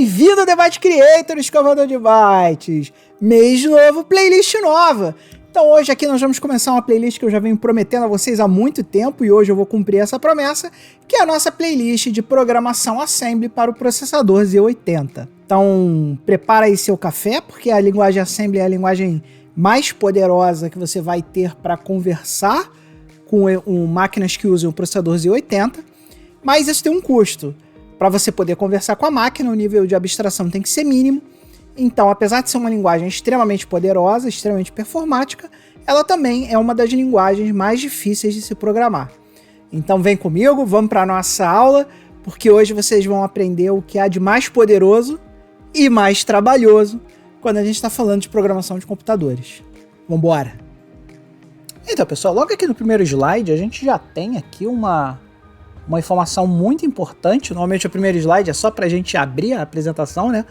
Bem-vindo, Debate Creator, escovador de bytes. Mês novo, playlist nova. Então hoje aqui nós vamos começar uma playlist que eu já venho prometendo a vocês há muito tempo e hoje eu vou cumprir essa promessa, que é a nossa playlist de programação Assembly para o processador Z80. Então prepara aí seu café, porque a linguagem Assembly é a linguagem mais poderosa que você vai ter para conversar com máquinas que usam o processador Z80, mas isso tem um custo. Para você poder conversar com a máquina, o nível de abstração tem que ser mínimo. Então, apesar de ser uma linguagem extremamente poderosa, extremamente performática, ela também é uma das linguagens mais difíceis de se programar. Então vem comigo, vamos para a nossa aula, porque hoje vocês vão aprender o que há de mais poderoso e mais trabalhoso quando a gente está falando de programação de computadores. Vamos embora! Então, pessoal, logo aqui no primeiro slide, a gente já tem aqui uma informação muito importante. Normalmente o primeiro slide é só para a gente abrir a apresentação, né?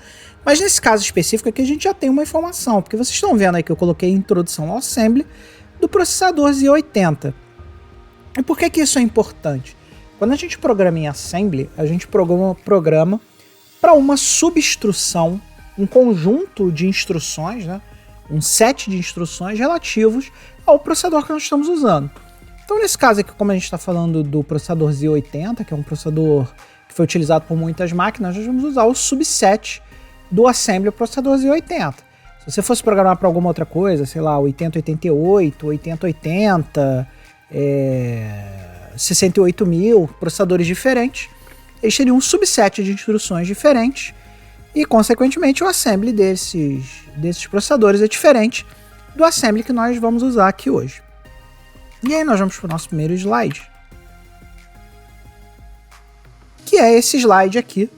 Mas nesse caso específico aqui a gente já tem uma informação, porque vocês estão vendo aí que eu coloquei a introdução ao Assembly do processador Z80. E por que isso é importante? Quando a gente programa em Assembly, a gente programa para uma subinstrução, um conjunto de instruções, né? Um set de instruções relativos ao processador que nós estamos usando. Então, nesse caso aqui, como a gente está falando do processador Z80, que é um processador que foi utilizado por muitas máquinas, nós vamos usar o subset do Assembly processador Z80. Se você fosse programar para alguma outra coisa, sei lá, 8088, 8080, 68000, processadores diferentes, eles teriam um subset de instruções diferentes e, consequentemente, o Assembly desses processadores é diferente do Assembly que nós vamos usar aqui hoje. E aí nós vamos para o nosso primeiro slide, que é esse slide aqui,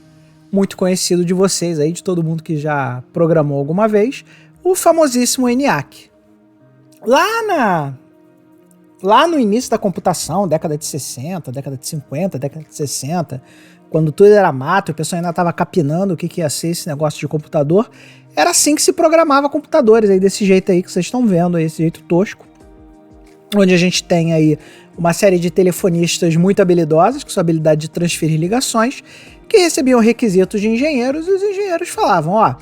muito conhecido de vocês aí, de todo mundo que já programou alguma vez, o famosíssimo ENIAC. Lá no início da computação, década de 60, década de 50, década de 60, quando tudo era mato, o pessoal ainda estava capinando o que ia ser esse negócio de computador, era assim que se programava computadores, aí desse jeito aí que vocês estão vendo, aí, esse jeito tosco, onde a gente tem aí uma série de telefonistas muito habilidosos, com sua habilidade de transferir ligações, que recebiam requisitos de engenheiros, e os engenheiros falavam, ó,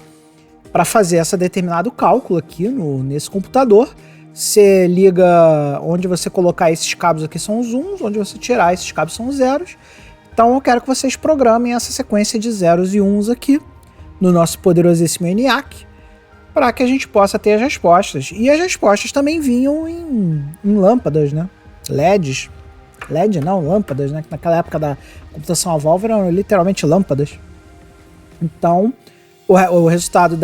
para fazer esse determinado cálculo aqui nesse computador, você liga, onde você colocar esses cabos aqui são os uns, onde você tirar esses cabos são os zeros, então eu quero que vocês programem essa sequência de zeros e uns aqui, no nosso poderosíssimo ENIAC, para que a gente possa ter as respostas. E as respostas também vinham em lâmpadas, né? LEDs. LED não, lâmpadas, né? Naquela época da computação a válvula eram literalmente lâmpadas. Então, o resultado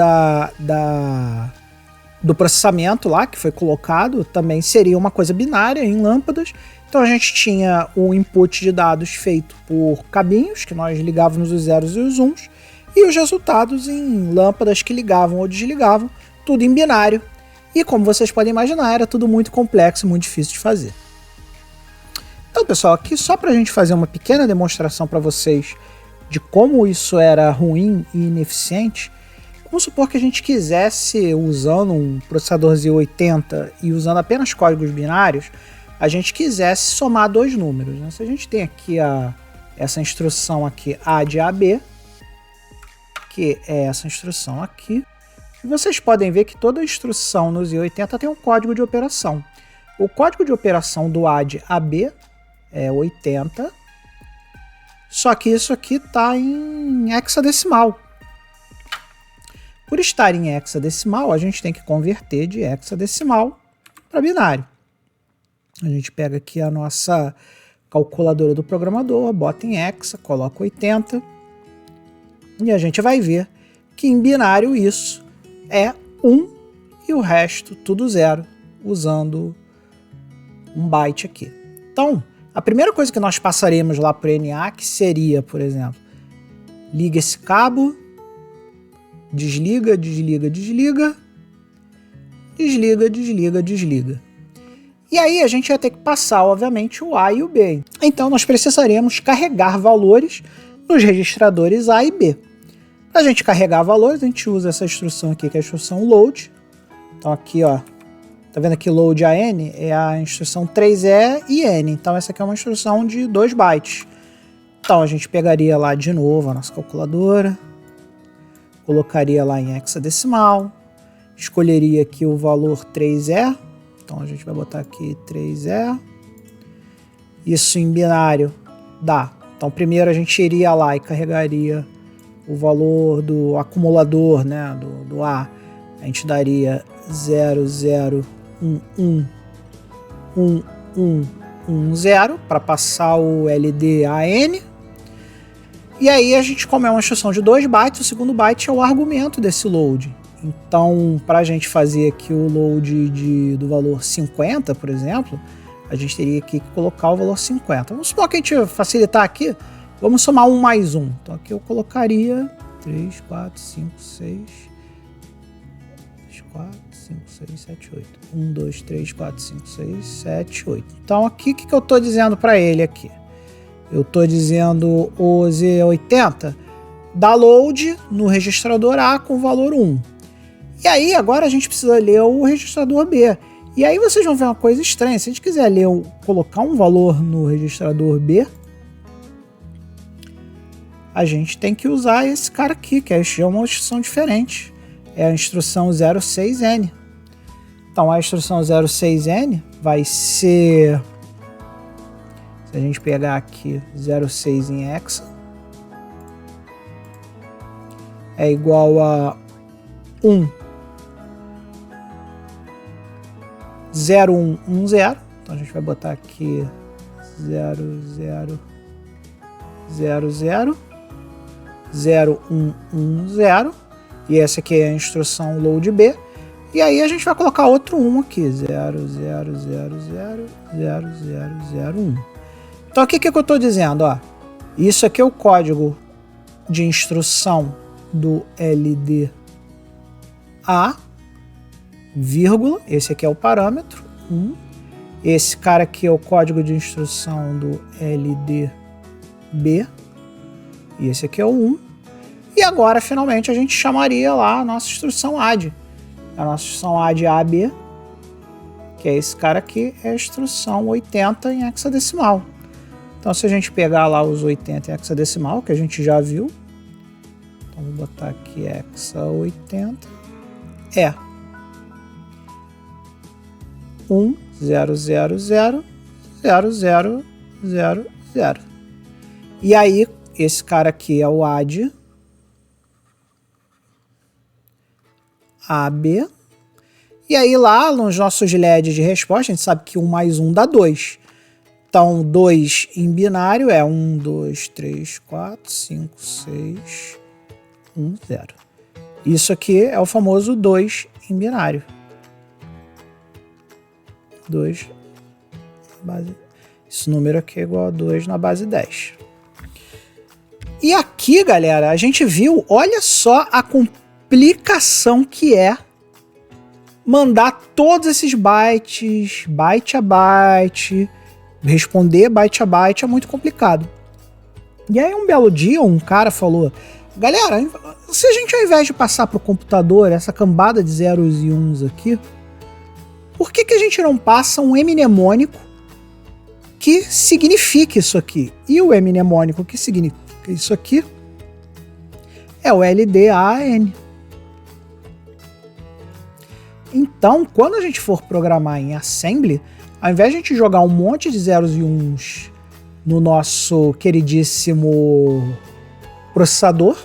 do processamento lá, que foi colocado, também seria uma coisa binária em lâmpadas. Então a gente tinha o input de dados feito por cabinhos, que nós ligávamos os zeros e os uns, e os resultados em lâmpadas que ligavam ou desligavam, tudo em binário. E como vocês podem imaginar, era tudo muito complexo e muito difícil de fazer. Então, pessoal, aqui só para a gente fazer uma pequena demonstração para vocês de como isso era ruim e ineficiente, vamos supor que a gente quisesse, usando um processador Z80 e usando apenas códigos binários, a gente quisesse somar dois números, né? Se a gente tem aqui essa instrução aqui, A de AB, que é essa instrução aqui, e vocês podem ver que toda instrução no Z80 tem um código de operação. O código de operação do A de AB é 80, só que isso aqui está em hexadecimal. Por estar em hexadecimal, a gente tem que converter de hexadecimal para binário. A gente pega aqui a nossa calculadora do programador, bota em hexa, coloca 80, e a gente vai ver que em binário isso é 1 e o resto tudo 0, usando um byte aqui. Então, a primeira coisa que nós passaremos lá para o ENIAC seria, por exemplo, liga esse cabo, desliga, desliga, desliga, desliga, desliga, desliga. E aí a gente vai ter que passar, obviamente, o A e o B. Então nós precisaremos carregar valores nos registradores A e B. Para a gente carregar valores, a gente usa essa instrução aqui, que é a instrução load. Então aqui, ó, tá vendo aqui load AN? É a instrução 3E e N. Então essa aqui é uma instrução de 2 bytes. Então a gente pegaria lá de novo a nossa calculadora, colocaria lá em hexadecimal, escolheria aqui o valor 3E, então a gente vai botar aqui 3E, isso em binário dá. Então primeiro a gente iria lá e carregaria o valor do acumulador, né, do A, a gente daria 00111110 para passar o LDAN. E aí a gente, como é uma instrução de 2 bytes, o segundo byte é o argumento desse load. Então, para a gente fazer aqui o load do valor 50, por exemplo, a gente teria que colocar o valor 50. Vamos supor que a gente facilitar aqui, vamos somar 1 mais 1. Então aqui eu colocaria 3, 4, 5, 6, 4, 5, 6, 7, 8. 1, 2, 3, 4, 5, 6, 7, 8. Então aqui o que eu estou dizendo para ele aqui? Eu estou dizendo o Z80 dá load no registrador A com o valor 1. E aí agora a gente precisa ler o registrador B. E aí vocês vão ver uma coisa estranha. Se a gente quiser ler, colocar um valor no registrador B, a gente tem que usar esse cara aqui, que é uma instrução diferente. É a instrução 06N. Então a instrução 06N vai ser... Se a gente pegar aqui 06 em hexa, é igual a 0110. Então a gente vai botar aqui 0110. E essa aqui é a instrução load B. E aí a gente vai colocar outro 1 aqui, 00000001. Então aqui o que eu estou dizendo? Ó, isso aqui é o código de instrução do LDA, vírgula, esse aqui é o parâmetro 1. Esse cara aqui é o código de instrução do LDB. E esse aqui é o 1. E agora, finalmente, a gente chamaria lá a nossa instrução ADD. A nossa instrução ADD AB, que é esse cara aqui, é a instrução 80 em hexadecimal. Então, se a gente pegar lá os 80 em hexadecimal, que a gente já viu, então vou botar aqui hexa 80, é 10000000. E aí, esse cara aqui é o ADD AB. E aí lá nos nossos LEDs de resposta, a gente sabe que 1 mais 1 dá 2. Então 2 em binário é 1, 2, 3, 4, 5, 6, 1, 0. Isso aqui é o famoso 2 em binário. 2 na base. Esse número aqui é igual a 2 na base 10. E aqui, galera, a gente viu, olha só a complicação que é mandar todos esses bytes, byte a byte, responder byte a byte é muito complicado. E aí um belo dia um cara falou, galera, se a gente ao invés de passar para o computador essa cambada de zeros e uns aqui, por que a gente não passa um mnemônico que signifique isso aqui? E o mnemônico que significa isso aqui é o LDAN. Então, quando a gente for programar em Assembly, ao invés de a gente jogar um monte de zeros e uns no nosso queridíssimo processador,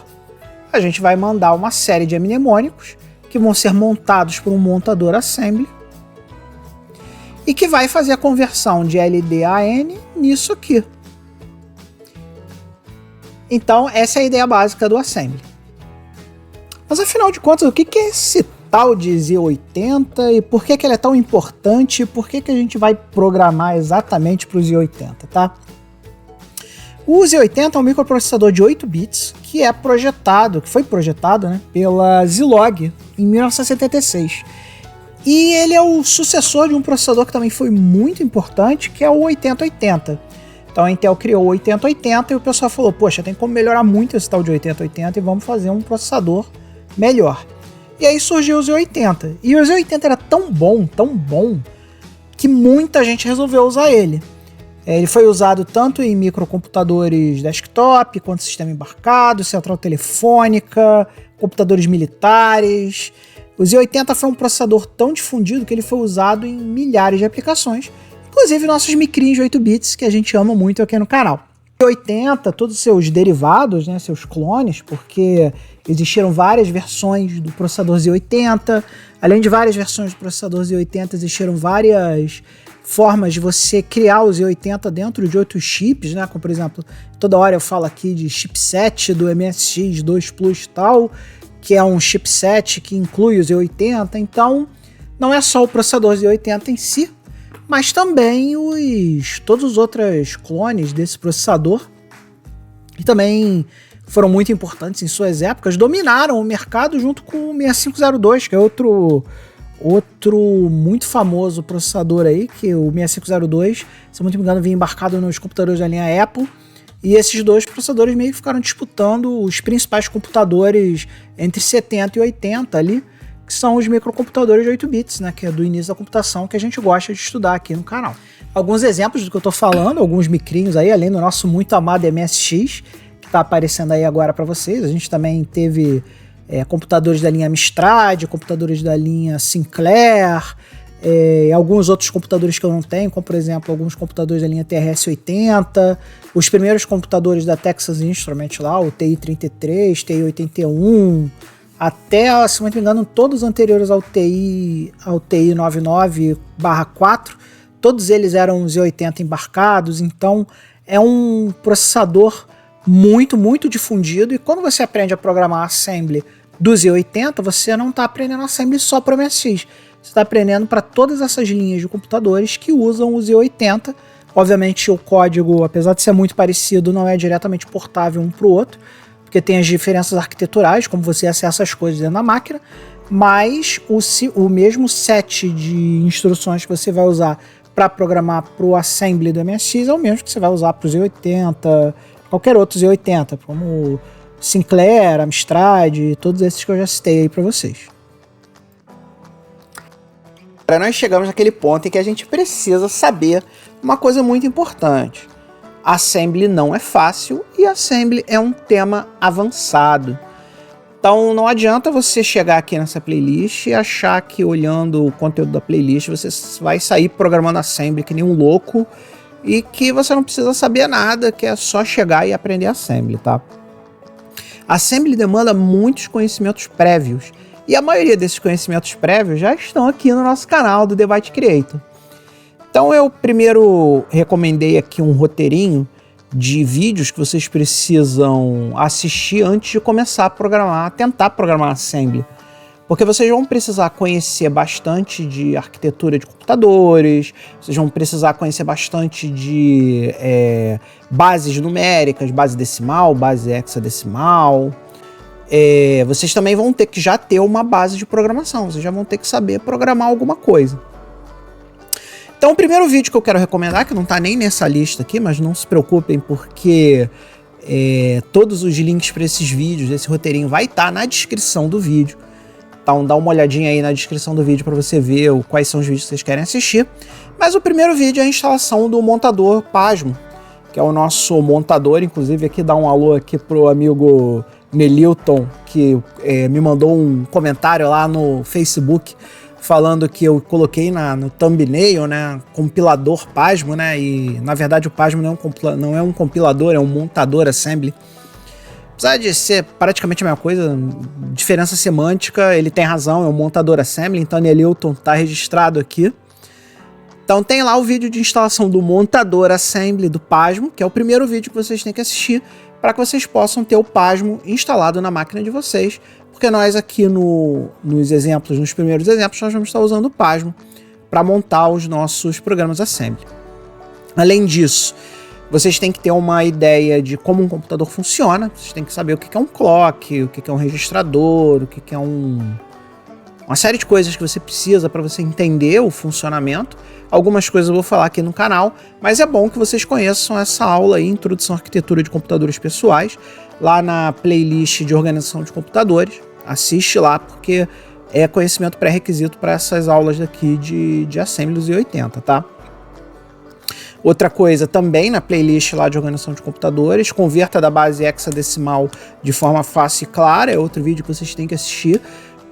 a gente vai mandar uma série de mnemônicos que vão ser montados por um montador Assembly e que vai fazer a conversão de LDAN nisso aqui. Então, essa é a ideia básica do Assembly. Mas afinal de contas, o que é esse tal de Z80 e por que ele é tão importante e por que a gente vai programar exatamente para o Z80, tá? O Z80 é um microprocessador de 8 bits que foi projetado, né, pela Zilog em 1976. E ele é o sucessor de um processador que também foi muito importante, que é o 8080. Então a Intel criou o 8080 e o pessoal falou, poxa, tem como melhorar muito esse tal de 8080 e vamos fazer um processador melhor. E aí surgiu o Z80. E o Z80 era tão bom, que muita gente resolveu usar ele. Ele foi usado tanto em microcomputadores desktop, quanto sistema embarcado, central telefônica, computadores militares. O Z80 foi um processador tão difundido que ele foi usado em milhares de aplicações, inclusive nossos micrinhos de 8 bits, que a gente ama muito aqui no canal. O Z80, todos os seus derivados, né, seus clones, porque existiram várias versões do processador Z80, além de várias versões do processador Z80, existiram várias formas de você criar o Z80 dentro de outros chips, né? Como, por exemplo, toda hora eu falo aqui de chipset do MSX 2 Plus e tal, que é um chipset que inclui o Z80. Então, não é só o processador Z80 em si, mas também todos os outros clones desse processador, que também foram muito importantes em suas épocas, dominaram o mercado junto com o 6502, que é outro muito famoso processador aí, que o 6502, se eu não me engano, vinha embarcado nos computadores da linha Apple, e esses dois processadores meio que ficaram disputando os principais computadores entre 70 e 80 ali, que são os microcomputadores de 8 bits, né, que é do início da computação, que a gente gosta de estudar aqui no canal. Alguns exemplos do que eu tô falando, alguns micrinhos aí, além do nosso muito amado MSX, que tá aparecendo aí agora para vocês. A gente também teve computadores da linha Amstrad, computadores da linha Sinclair, alguns outros computadores que eu não tenho, como por exemplo alguns computadores da linha TRS-80, os primeiros computadores da Texas Instruments lá, o TI-33, TI-81, até, se não me engano, todos os anteriores ao TI-99/4, todos eles eram Z80 embarcados. Então é um processador muito, muito difundido, e quando você aprende a programar assembly do Z80, você não está aprendendo assembly só para o MSX, você está aprendendo para todas essas linhas de computadores que usam o Z80. Obviamente o código, apesar de ser muito parecido, não é diretamente portável um para o outro, porque tem as diferenças arquiteturais, como você acessa as coisas dentro da máquina, mas o mesmo set de instruções que você vai usar para programar para o assembly do MSX é o mesmo que você vai usar para o Z80, qualquer outro Z80, como Sinclair, Amstrad, todos esses que eu já citei aí para vocês. Agora nós chegamos naquele ponto em que a gente precisa saber uma coisa muito importante. Assembly não é fácil e Assembly é um tema avançado. Então não adianta você chegar aqui nessa playlist e achar que olhando o conteúdo da playlist você vai sair programando Assembly que nem um louco e que você não precisa saber nada, que é só chegar e aprender Assembly, tá? Assembly demanda muitos conhecimentos prévios, e a maioria desses conhecimentos prévios já estão aqui no nosso canal do The Byte Creator. Então eu primeiro recomendei aqui um roteirinho de vídeos que vocês precisam assistir antes de começar a programar, tentar programar Assembly. Porque vocês vão precisar conhecer bastante de arquitetura de computadores, vocês vão precisar conhecer bastante de bases numéricas, base decimal, base hexadecimal. Vocês também vão ter que já ter uma base de programação, vocês já vão ter que saber programar alguma coisa. Então o primeiro vídeo que eu quero recomendar, que não está nem nessa lista aqui, mas não se preocupem porque todos os links para esses vídeos, esse roteirinho vai estar na descrição do vídeo. Então dá uma olhadinha aí na descrição do vídeo para você ver quais são os vídeos que vocês querem assistir. Mas o primeiro vídeo é a instalação do montador Pasmo, que é o nosso montador. Inclusive aqui dá um alô aqui pro amigo Melilton, que me mandou um comentário lá no Facebook falando que eu coloquei no thumbnail, né, compilador Pasmo, né, e na verdade o Pasmo não é um compilador, é um montador assembly. Apesar de ser praticamente a mesma coisa, diferença semântica, ele tem razão, é um montador assembly, então Nelilton está registrado aqui. Então tem lá o vídeo de instalação do montador assembly do Pasmo, que é o primeiro vídeo que vocês têm que assistir para que vocês possam ter o Pasmo instalado na máquina de vocês, porque nós aqui nos primeiros exemplos, nós vamos estar usando o Pasmo para montar os nossos programas assembly. Além disso, vocês têm que ter uma ideia de como um computador funciona, vocês têm que saber o que é um clock, o que é um registrador, o que é uma série de coisas que você precisa para você entender o funcionamento. Algumas coisas eu vou falar aqui no canal, mas é bom que vocês conheçam essa aula aí, Introdução à Arquitetura de Computadores Pessoais, lá na playlist de organização de computadores. Assiste lá, porque é conhecimento pré-requisito para essas aulas daqui de Assembly Z80, tá? Outra coisa também na playlist lá de organização de computadores, converta da base hexadecimal de forma fácil e clara, é outro vídeo que vocês têm que assistir,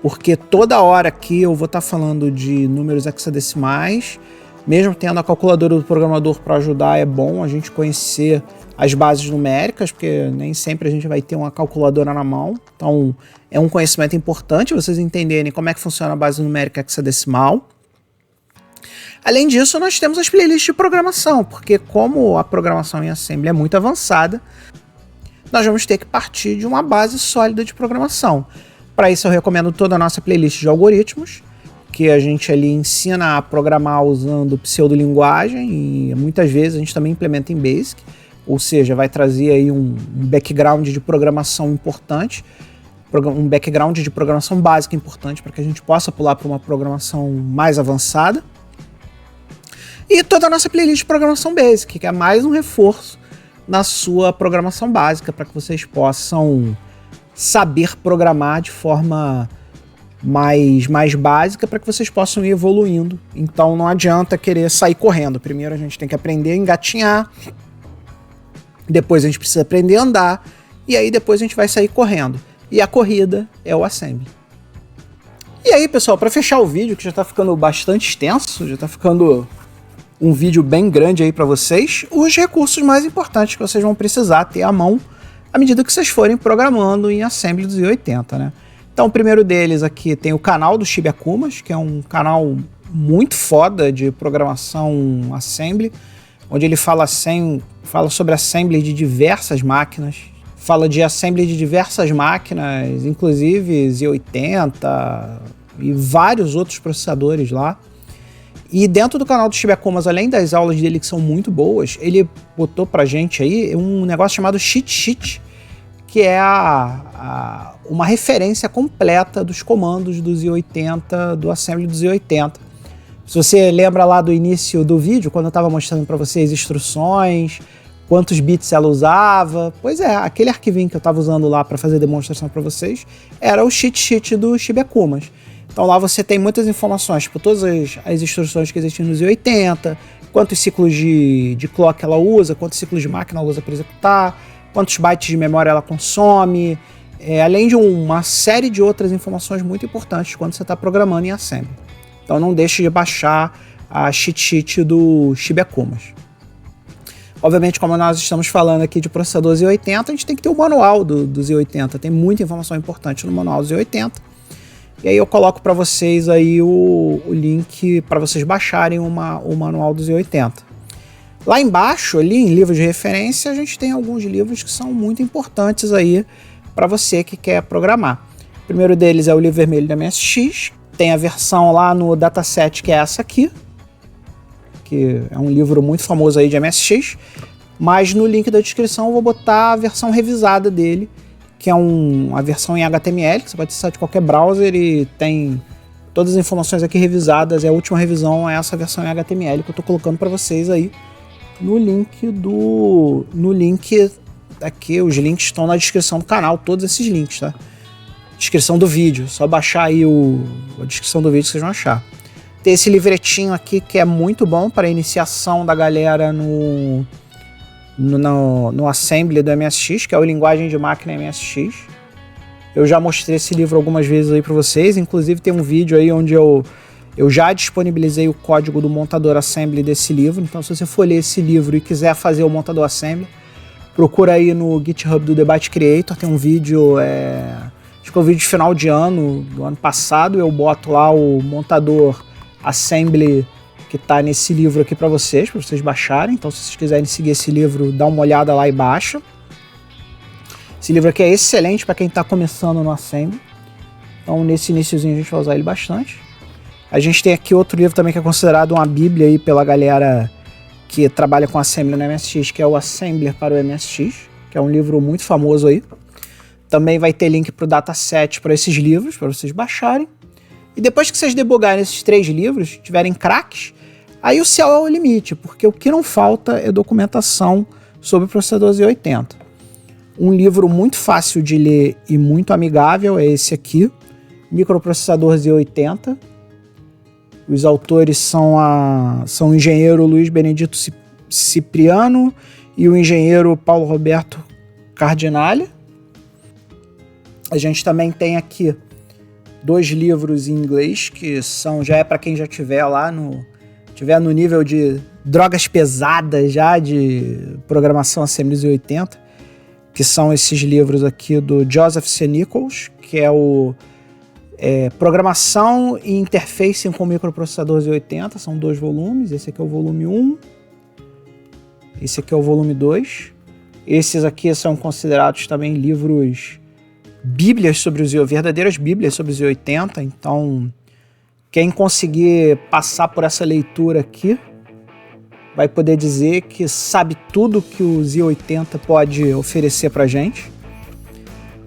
porque toda hora aqui eu vou estar falando de números hexadecimais, mesmo tendo a calculadora do programador para ajudar, é bom a gente conhecer as bases numéricas, porque nem sempre a gente vai ter uma calculadora na mão, então é um conhecimento importante vocês entenderem como é que funciona a base numérica hexadecimal. Além disso, nós temos as playlists de programação, porque como a programação em Assembly é muito avançada, nós vamos ter que partir de uma base sólida de programação. Para isso eu recomendo toda a nossa playlist de algoritmos, que a gente ali ensina a programar usando pseudolinguagem e muitas vezes a gente também implementa em Basic, ou seja, vai trazer aí um background de programação importante, um background de programação básica importante para que a gente possa pular para uma programação mais avançada. E toda a nossa playlist de programação Basic, que é mais um reforço na sua programação básica, para que vocês possam saber programar de forma mais básica, para que vocês possam ir evoluindo. Então não adianta querer sair correndo. Primeiro a gente tem que aprender a engatinhar, depois a gente precisa aprender a andar, e aí depois a gente vai sair correndo. E a corrida é o Assembly. E aí, pessoal, para fechar o vídeo, que já está ficando bastante extenso, já está ficando um vídeo bem grande aí para vocês, os recursos mais importantes que vocês vão precisar ter à mão à medida que vocês forem programando em Assembly 280, né? Então, o primeiro deles aqui tem o canal do Shiba Akumas, que é um canal muito foda de programação Assembly, onde ele fala sobre Assembly de diversas máquinas, fala de Assembly de diversas máquinas, inclusive Z80 e vários outros processadores lá. E dentro do canal do Shiba Akumas, além das aulas dele que são muito boas, ele botou pra gente aí um negócio chamado Cheat Sheet, que é uma referência completa dos comandos do Z80, do Assembly do Z80. Se você lembra lá do início do vídeo, quando eu estava mostrando para vocês instruções, quantos bits ela usava, pois é, aquele arquivinho que eu estava usando lá para fazer a demonstração para vocês era o Cheat Sheet do Shiba Akumas. Então lá você tem muitas informações, tipo todas as instruções que existem no Z80, quantos ciclos de clock ela usa, quantos ciclos de máquina ela usa para executar, quantos bytes de memória ela consome, além de uma série de outras informações muito importantes quando você está programando em Assembly. Então não deixe de baixar a cheat sheet do Shiba Akumas. Obviamente, como nós estamos falando aqui de processador Z80, a gente tem que ter o manual do Z80, tem muita informação importante no manual do Z80. E aí eu coloco para vocês aí o link para vocês baixarem o manual do Z80. Lá embaixo, ali em livros de referência, a gente tem alguns livros que são muito importantes aí para você que quer programar. O primeiro deles é o livro vermelho da MSX, tem a versão lá no dataset que é essa aqui, que é um livro muito famoso aí de MSX, mas no link da descrição eu vou botar a versão revisada dele, que é a versão em HTML, que você pode acessar de qualquer browser e tem todas as informações aqui revisadas, e a última revisão é essa versão em HTML que eu estou colocando para vocês aí no link aqui, os links estão na descrição do canal, todos esses links, tá? Descrição do vídeo, só baixar aí a descrição do vídeo que vocês vão achar. Tem esse livretinho aqui que é muito bom para a iniciação da galera no Assembly do MSX, que é o Linguagem de Máquina MSX. Eu já mostrei esse livro algumas vezes aí para vocês, inclusive tem um vídeo aí onde eu já disponibilizei o código do montador Assembly desse livro, então se você for ler esse livro e quiser fazer o montador Assembly, procura aí no GitHub do Debate Creator, tem um vídeo, acho que é o vídeo de final de ano, do ano passado, eu boto lá o montador Assembly que está nesse livro aqui para vocês baixarem, então se vocês quiserem seguir esse livro, dá uma olhada lá e baixa. Esse livro aqui é excelente para quem está começando no Assembly, então nesse iniciozinho a gente vai usar ele bastante. A gente tem aqui outro livro também que é considerado uma bíblia aí pela galera que trabalha com Assembly no MSX, que é o Assembler para o MSX, que é um livro muito famoso aí. Também vai ter link para o dataset para esses livros, para vocês baixarem. E depois que vocês debugarem esses 3 livros, tiverem craques, aí o céu é o limite, porque o que não falta é documentação sobre o processador Z80. Um livro muito fácil de ler e muito amigável é esse aqui, Microprocessador Z80. Os autores são o engenheiro Luiz Benedito Cipriano e o engenheiro Paulo Roberto Cardinale. A gente também tem aqui 2 livros em inglês, que já é para quem já tiver no nível de drogas pesadas já, de programação Assembly Z80, que são esses livros aqui do Joseph C. Nichols, que é o Programação e Interface com Microprocessador Z80, são 2 volumes, esse aqui é o volume 1, esse aqui é o volume 2, esses aqui são considerados também livros verdadeiras bíblias sobre o Z80, então quem conseguir passar por essa leitura aqui vai poder dizer que sabe tudo que o Z80 pode oferecer pra gente.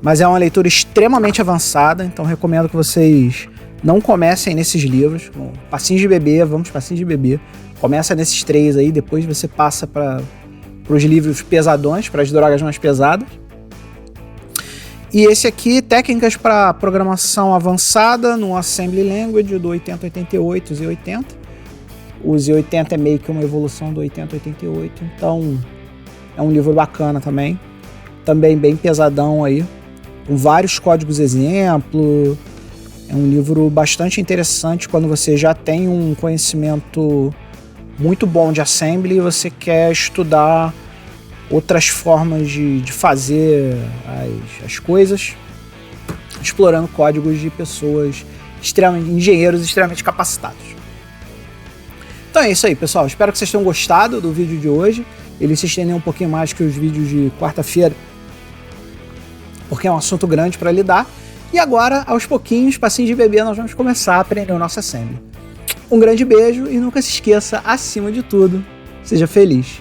Mas é uma leitura extremamente avançada, então recomendo que vocês não comecem nesses livros. Passinhos de bebê, vamos passinhos de bebê. Começa nesses 3 aí, depois você passa para os livros pesadões, para as drogas mais pesadas. E esse aqui, técnicas para programação avançada no Assembly Language do 8088 Z80. O Z80 é meio que uma evolução do 8088, então é um livro bacana também bem pesadão aí, com vários códigos exemplo. É um livro bastante interessante quando você já tem um conhecimento muito bom de Assembly e você quer estudar outras formas de fazer as coisas, explorando códigos de pessoas engenheiros extremamente capacitados. Então é isso aí, pessoal. Espero que vocês tenham gostado do vídeo de hoje. Ele se estendeu um pouquinho mais que os vídeos de quarta-feira, porque é um assunto grande para lidar. E agora, aos pouquinhos, passinhos de bebê, nós vamos começar a aprender o nosso Assembly. Um grande beijo e nunca se esqueça, acima de tudo, seja feliz.